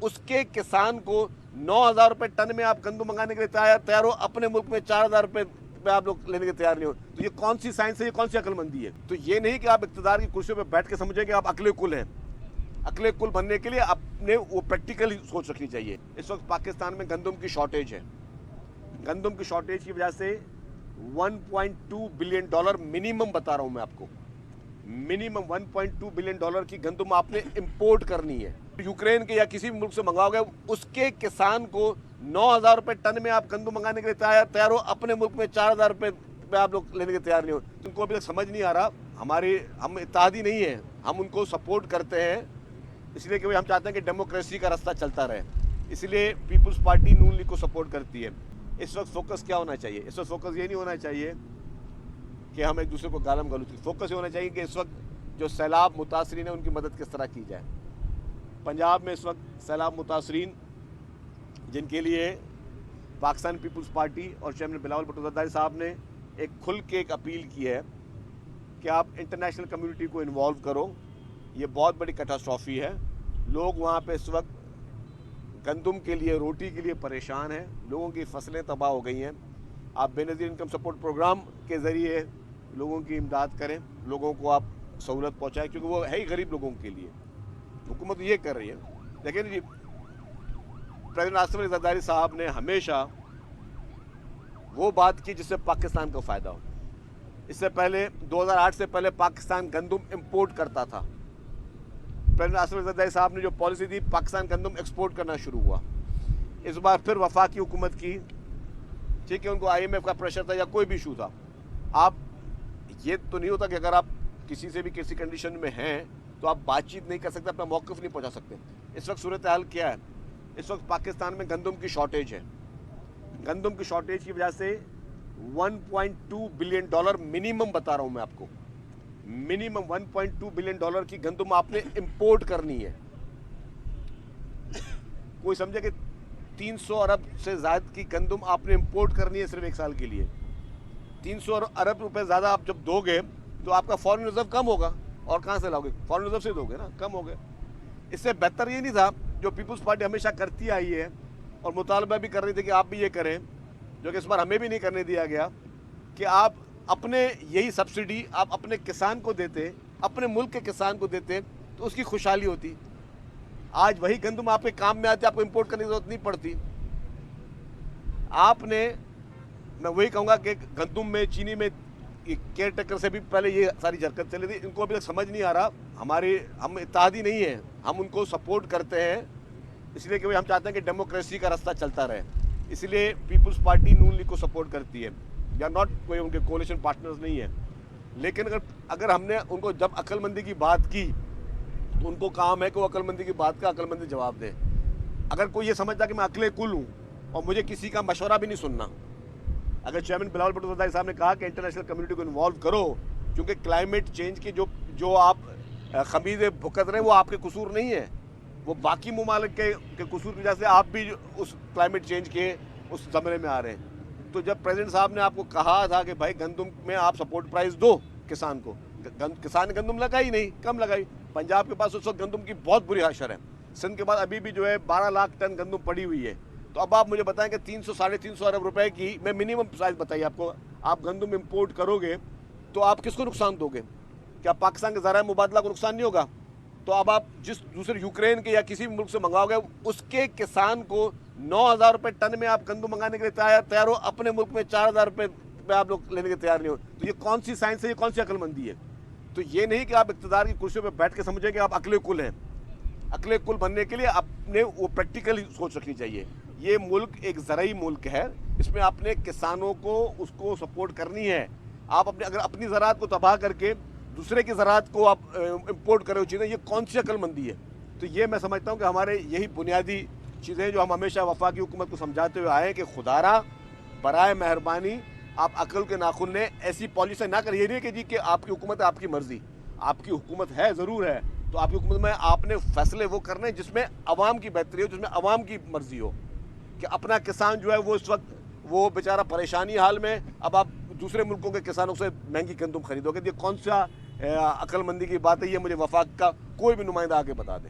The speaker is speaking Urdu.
اس کے کسان کو 9,000 روپے ٹن میں آپ گندم منگانے کے لیے تیار ہو, اپنے ملک میں 4,000 روپے میں آپ لوگ لینے کے تیار نہیں ہو. تو یہ کون سی سائنس ہے, یہ کون سی عقل مندی ہے؟ تو یہ نہیں کہ آپ اقتدار کی کرسیوں پہ بیٹھ کے سمجھیں کہ آپ عقل کل ہیں. عقل کل بننے کے لیے اپنے وہ پریکٹیکل سوچ رکھنی چاہیے. اس وقت پاکستان میں گندم کی شارٹیج ہے. گندم کی شارٹیج کی وجہ سے $1.2 بلین منیمم بتا رہا ہوں میں آپ کو, منیمم $1.2 بلین کی گندم آپ نے امپورٹ کرنی ہے. یوکرین کے یا کسی بھی ملک سے منگاؤ گے, اس کے کسان کو 9,000 روپے ٹن میں آپ گندم منگانے کے لیے تیار ہو, اپنے ملک میں 4,000 روپے میں آپ لوگ لینے کے تیار نہیں ہو. ان کو ابھی تک سمجھ نہیں آ رہا. ہم اتحادی نہیں ہیں, ہم ان کو سپورٹ کرتے ہیں اس لیے کہ ہم چاہتے ہیں کہ ڈیموکریسی کا راستہ چلتا رہے. اس لیے پیپلز پارٹی نون لیگ کو سپورٹ کرتی ہے. اس وقت فوکس کیا ہونا چاہیے؟ اس وقت فوکس یہ نہیں ہونا چاہیے کہ ہم ایک دوسرے کو گالم گلوچ. فوکس یہ ہونا چاہیے کہ اس وقت جو سیلاب متاثرین ہیں ان کی مدد کس طرح کی جائے. پنجاب میں اس وقت سیلاب متاثرین جن کے لیے پاکستان پیپلز پارٹی اور چیئرمین بلاول بھٹو زرداری صاحب نے ایک کھل کے ایک اپیل کی ہے کہ آپ انٹرنیشنل کمیونٹی کو انوالو کرو. یہ بہت بڑی کیٹاسٹرافی ہے. لوگ وہاں پہ اس وقت گندم کے لیے, روٹی کے لیے پریشان ہیں. لوگوں کی فصلیں تباہ ہو گئی ہیں. آپ بے نظیر انکم سپورٹ پروگرام کے ذریعے لوگوں کی امداد کریں, لوگوں کو آپ سہولت پہنچائیں, کیونکہ وہ ہے ہی غریب لوگوں کے لیے. حکومت یہ کر رہی ہے. لیکن جی پریزیڈنٹ آصف علی زرداری صاحب نے ہمیشہ وہ بات کی جس سے پاکستان کو فائدہ ہو. اس سے پہلے 2008 سے پہلے پاکستان گندم امپورٹ کرتا تھا. پریزیڈنٹ آصف علی زرداری صاحب نے جو پالیسی دی, پاکستان گندم ایکسپورٹ کرنا شروع ہوا. اس بار پھر وفاقی حکومت کی, ٹھیک ہے, ان کو IMF کا پریشر تھا یا کوئی بھی ایشو تھا. آپ یہ تو نہیں ہوتا کہ اگر آپ کسی سے بھی کسی کنڈیشن میں ہیں تو آپ بات چیت نہیں کر سکتے, اپنا موقف نہیں پہنچا سکتے. اس وقت صورتحال کیا ہے؟ اس وقت پاکستان میں گندم کی شارٹیج ہے. گندم کی شارٹیج کی وجہ سے $1.2 بلین منیمم بتا رہا ہوں میں آپ کو, منیمم $1.2 بلین کی گندم آپ نے امپورٹ کرنی ہے. کوئی سمجھے کہ 300 ارب سے زائد کی گندم آپ نے امپورٹ کرنی ہے صرف ایک سال کے لیے. 300 ارب روپے زیادہ آپ جب دو گے تو آپ کا فارن ریزرو کم ہوگا. اور کہاں سے لاؤ گے؟ فارن ریزرو سے دو گے نا, کم ہو گئے. اس سے بہتر یہ نہیں تھا جو پیپلز پارٹی ہمیشہ کرتی آئی ہے اور مطالبہ بھی کر رہی تھی کہ آپ بھی یہ کریں, جو کہ اس بار ہمیں بھی نہیں کرنے دیا گیا, کہ آپ اپنے یہی سبسڈی آپ اپنے کسان کو دیتے, اپنے ملک کے کسان کو دیتے تو اس کی خوشحالی ہوتی. آج وہی گندم آپ کے کام میں آتی, آپ کو امپورٹ کرنے کی ضرورت نہیں پڑتی. آپ نے, میں وہی کہوں گا کہ گندم میں, چینی میں کیئر ٹیکر سے بھی پہلے یہ ساری حرکت چلی تھی. ان کو ابھی تک سمجھ نہیں آ رہا. ہم اتحادی نہیں ہیں, ہم ان کو سپورٹ کرتے ہیں اس لیے کہ ہم چاہتے ہیں کہ ڈیموکریسی کا راستہ چلتا رہے. اس لیے پیپلز پارٹی نون لیگ کو سپورٹ کرتی ہے. یا ناٹ کوئی ان کے کولیشن پارٹنرز نہیں ہیں. لیکن اگر ہم نے ان کو جب عقل مندی کی بات کی تو ان کو کام ہے کہ وہ عقل مندی کی بات کا عقل مندی جواب دے. اگر کوئی یہ سمجھتا کہ میں عقل کل ہوں اور مجھے کسی کا مشورہ بھی نہیں سننا, اگر چیئرمین بلاول بھٹو زرداری صاحب نے کہا کہ انٹرنیشنل کمیونٹی کو انوالو کرو کیونکہ کلائمیٹ چینج کی جو آپ خمیزیں بھگت رہے ہیں وہ آپ کے قصور نہیں ہے, وہ باقی ممالک کے قصور کی وجہ سے آپ بھی اس کلائمیٹ چینج کے اس زمرے میں آ رہے ہیں. تو جب پریزیڈنٹ صاحب نے آپ کو کہا تھا کہ بھائی گندم میں آپ سپورٹ پرائز دو کسان کو, کسان نے گندم لگائی نہیں, کم لگائی. پنجاب کے پاس اس وقت گندم کی بہت بری حشر ہے. سندھ کے بعد ابھی بھی جو ہے 12 لاکھ ٹن گندم پڑی ہوئی ہے. تو اب آپ مجھے بتائیں کہ 300-350 ارب روپے کی, میں منیمم پرائز بتائیے آپ کو, آپ گندم امپورٹ کرو گے تو آپ کس کو نقصان دو گے؟ کیا پاکستان کے ذرائع مبادلہ کو نقصان نہیں ہوگا؟ تو اب آپ جس دوسرے یوکرین کے یا کسی بھی ملک سے منگاؤ گے, اس کے کسان کو 9,000 روپے ٹن میں آپ گندم منگانے کے لیے تیار ہو, اپنے ملک میں 4,000 روپے میں آپ لوگ لینے کے تیار نہیں ہو. تو یہ کون سی سائنس ہے, یہ کون سی عقل مندی ہے؟ تو یہ نہیں کہ آپ اقتدار کی کرسیوں پہ بیٹھ کے سمجھیں کہ آپ عقل کل ہیں. عقل کل بننے کے لیے اپنے وہ پریکٹیکل سوچ رکھنی چاہیے. یہ ملک ایک زرعی ملک ہے, اس میں اپنے کسانوں کو اس کو سپورٹ کرنی ہے. آپ اگر اپنی زراعت کو تباہ کر کے دوسرے کی زراعت کو آپ امپورٹ کرے چیزیں, یہ کون سی عقل مندی ہے؟ تو یہ میں سمجھتا ہوں کہ ہمارے یہی بنیادی چیزیں جو ہم ہمیشہ وفاقی حکومت کو سمجھاتے ہوئے آئے ہیں کہ خدارا برائے مہربانی آپ عقل کے ناخن لیں, ایسی پالیسی نہ کریں. یہ نہیں کہ جی کہ آپ کی حکومت ہے, آپ کی مرضی, آپ کی حکومت ہے ضرور ہے, تو آپ کی حکومت میں آپ نے فیصلے وہ کرنے جس میں عوام کی بہتری ہو, جس میں عوام کی مرضی ہو. کہ اپنا کسان جو ہے وہ اس وقت وہ بیچارہ پریشانی حال میں, اب آپ دوسرے ملکوں کے کسانوں سے مہنگی گندم خریدو گے. یہ کون سا عقل مندی کی بات ہے؟ یہ مجھے وفاق کا کوئی بھی نمائندہ آ کے بتا دے.